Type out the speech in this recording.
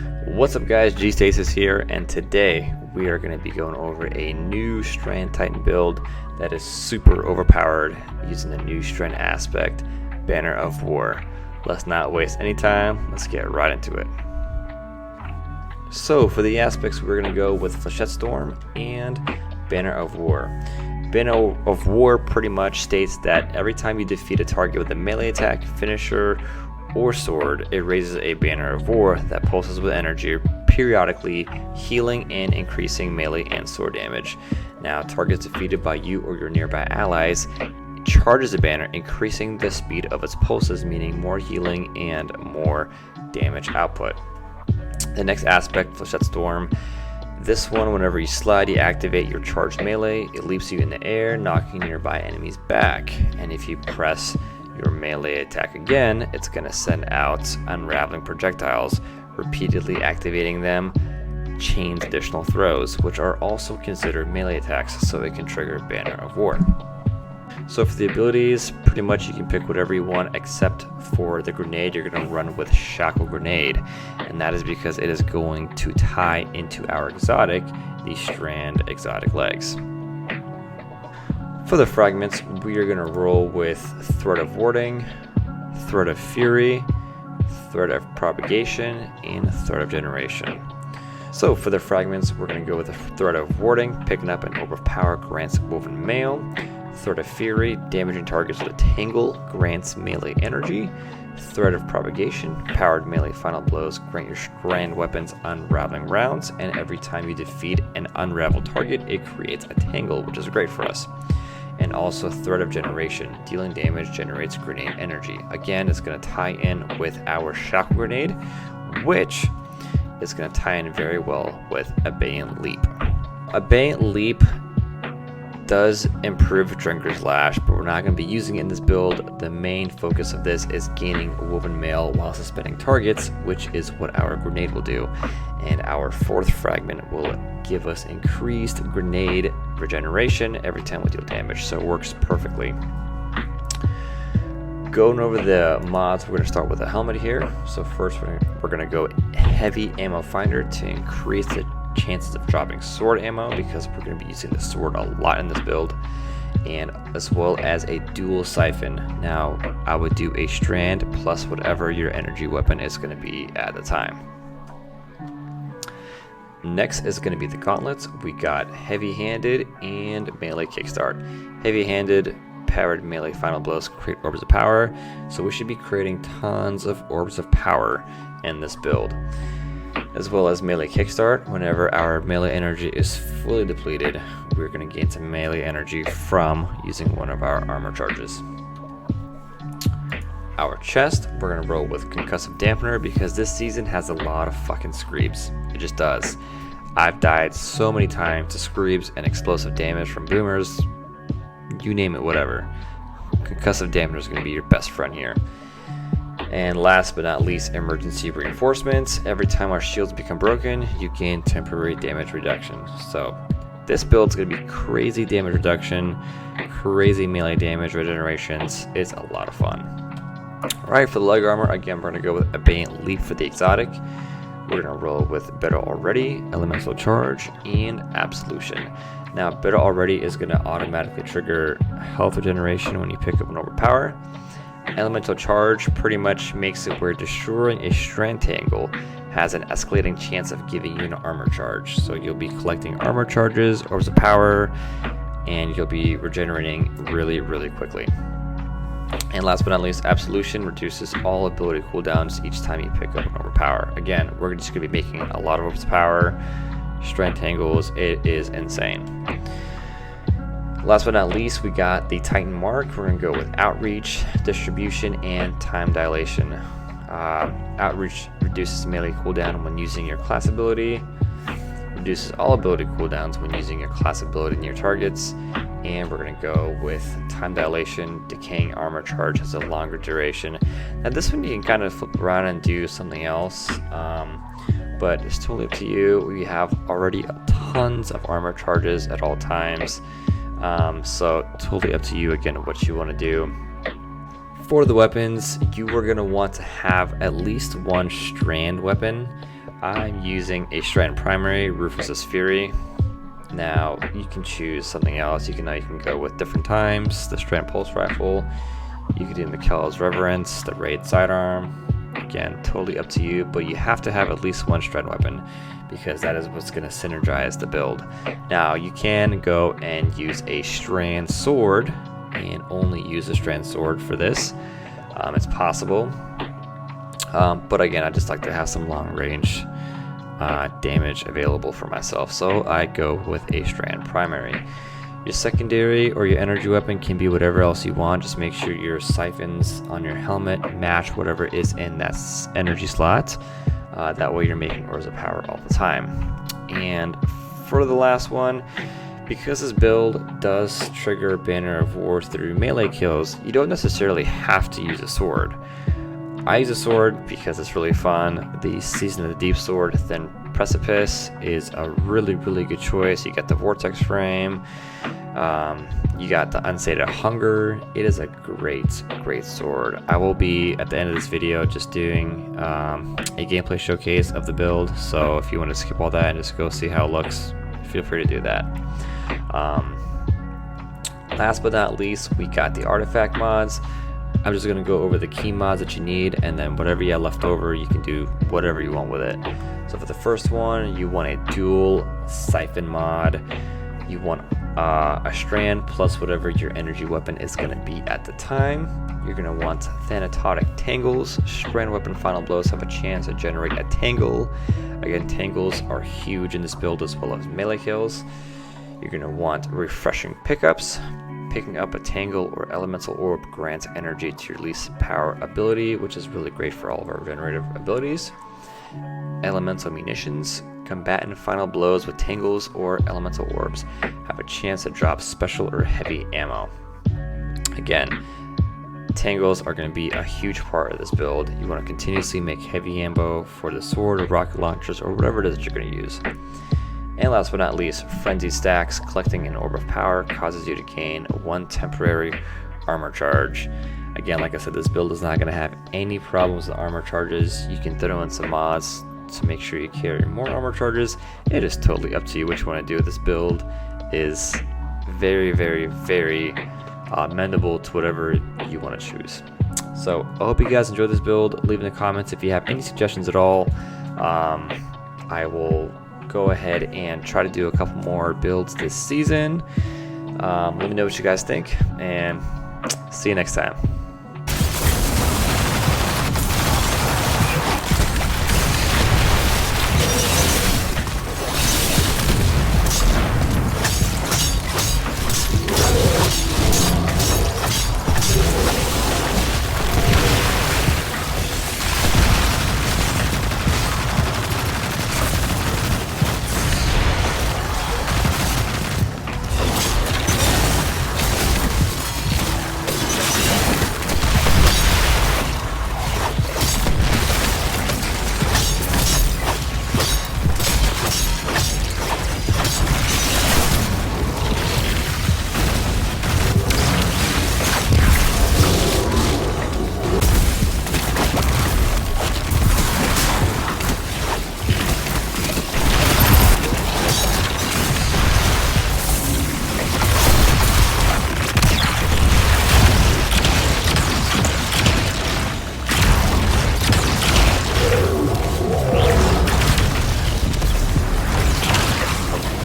What's up guys, G-Stasis here, and today we are going to be going over a new Strand Titan build that is super overpowered using the new Strand aspect, Banner of War. Let's not waste any time, let's get right into it. So for the aspects, we're going to go with Flechette Storm and Banner of War. Banner of War pretty much states that every time you defeat a target with a melee attack, finisher, or sword, it raises a Banner of War that pulses with energy, periodically healing and increasing melee and sword damage. Now, targets defeated by you or your nearby allies charges the banner, increasing the speed of its pulses, meaning more healing and more damage output. The next aspect, Flechette Storm. This one, whenever you slide, you activate your charged melee. It leaps you in the air, knocking nearby enemies back. And if you press your melee attack again, it's going to send out unraveling projectiles, repeatedly activating them, chains additional throws, which are also considered melee attacks, so it can trigger Banner of War. So for the abilities, pretty much you can pick whatever you want, except for the grenade. You're going to run with Shackle Grenade, and that is because it is going to tie into our exotic, the Strand exotic legs. For the fragments, we are going to roll with Threat of Warding, Threat of Fury, Threat of Propagation, and Threat of Generation. So for the fragments, we're going to go with the Threat of Warding, picking up an Orb of Power grants Woven Mail. Threat of Fury, damaging targets with a Tangle, grants melee energy. Threat of Propagation, powered melee final blows grant your Strand weapons unraveling rounds, and every time you defeat an unraveled target, it creates a Tangle, which is great for us. And also Threat of Generation, dealing damage generates grenade energy. Again, it's going to tie in with our Shackle Grenade, which is going to tie in very well with Abeyant Leap. Abeyant Leap does improve Drinker's Lash, but we're not going to be using it in this build. The main focus of this is gaining Woven Mail while suspending targets, which is what our grenade will do. And our fourth fragment will give us increased grenade regeneration every time we deal damage, so it works perfectly. Going over the mods, we're going to start with a helmet here. So first we're going to go Heavy Ammo Finder to increase the chances of dropping sword ammo, because we're going to be using the sword a lot in this build, and as well as a dual siphon. Now I would do a strand plus whatever your energy weapon is going to be at the time. Next is going to be the gauntlets. We got heavy-handed and melee kickstart. Heavy-handed, powered melee final blows create orbs of power, so we should be creating tons of orbs of power in this build. As well as melee kickstart, whenever our melee energy is fully depleted, we're going to gain some melee energy from using one of our armor charges. Our chest, we're going to roll with Concussive Dampener, because this season has a lot of fucking Screebs. It just does. I've died so many times to Screebs and explosive damage from boomers, you name it, whatever. Concussive Dampener is going to be your best friend here. And last but not least, emergency reinforcements. Every time our shields become broken, you gain temporary damage reduction. So this build's going to be crazy damage reduction, crazy melee damage regenerations. It's a lot of fun. Alright, for the leg armor, again, we're going to go with Abeyant Leap for the exotic. We're going to roll with Better Already, Elemental Charge, and Absolution. Now, Better Already is going to automatically trigger health regeneration when you pick up an overpower. Elemental Charge pretty much makes it where destroying a Strand Tangle has an escalating chance of giving you an armor charge. So you'll be collecting armor charges, orbs of power, and you'll be regenerating really, really quickly. And last but not least, Absolution reduces all ability cooldowns each time you pick up an overpower. Again, we're just going to be making a lot of orbs of power, Strand Tangles. It is insane. Last but not least, we got the Titan Mark. We're going to go with Outreach, Distribution, and Time Dilation. Outreach reduces melee cooldown when using your class ability, reduces all ability cooldowns when using your class ability near targets, and we're going to go with Time Dilation. Decaying Armor Charge has a longer duration. Now this one you can kind of flip around and do something else, but it's totally up to you. We have already tons of armor charges at all times. So totally up to you again what you want to do. For the weapons, you are going to want to have at least one strand weapon. I'm using a Strand primary, Rufus's Fury. Now you can choose something else. You can go with different times, the Strand Pulse Rifle. You can do Mikkel's Reverence, the Raid Sidearm. Again, totally up to you, but you have to have at least one Strand weapon because that is what's going to synergize the build. Now you can go and use a Strand Sword and only use a Strand Sword for this. It's possible, but again, I just like to have some long range damage available for myself, so I go with a Strand primary. Your secondary or your energy weapon can be whatever else you want. Just make sure your siphons on your helmet match whatever is in that energy slot. That way you're making Oars of Power all the time. And for the last one, because this build does trigger Banner of War through melee kills, you don't necessarily have to use a sword. I use a sword because it's really fun. The Season of the Deep sword, Thin Precipice, is a really good choice. You got the Vortex Frame, you got the Unsated Hunger. It is a great sword. I will be at the end of this video just doing a gameplay showcase of the build, so if you want to skip all that and just go see how it looks, feel free to do that. Last but not least, we got the artifact mods. I'm just going to go over the key mods that you need, and then whatever you have left over, you can do whatever you want with it. So for the first one, you want a dual siphon mod. You want a Strand plus whatever your energy weapon is going to be at the time. You're going to want Thanatotic Tangles. Strand weapon final blows have a chance to generate a Tangle. Again, Tangles are huge in this build as well as melee kills. You're going to want Refreshing Pickups. Picking up a Tangle or Elemental Orb grants energy to your least power ability, which is really great for all of our regenerative abilities. Elemental Munitions. Combatant final blows with Tangles or Elemental Orbs have a chance to drop special or heavy ammo. Again, Tangles are going to be a huge part of this build. You want to continuously make heavy ammo for the sword or rocket launchers or whatever it is that you're going to use. And last but not least, Frenzy Stacks. Collecting an Orb of Power causes you to gain 1 temporary armor charge. Again, like I said, this build is not going to have any problems with armor charges. You can throw in some mods to make sure you carry more armor charges. It is totally up to you what you want to do. This build is very mendable to whatever you want to choose. So I hope you guys enjoyed this build. Leave in the comments if you have any suggestions at all. I will go ahead and try to do a couple more builds this season. Let me know what you guys think, and see you next time.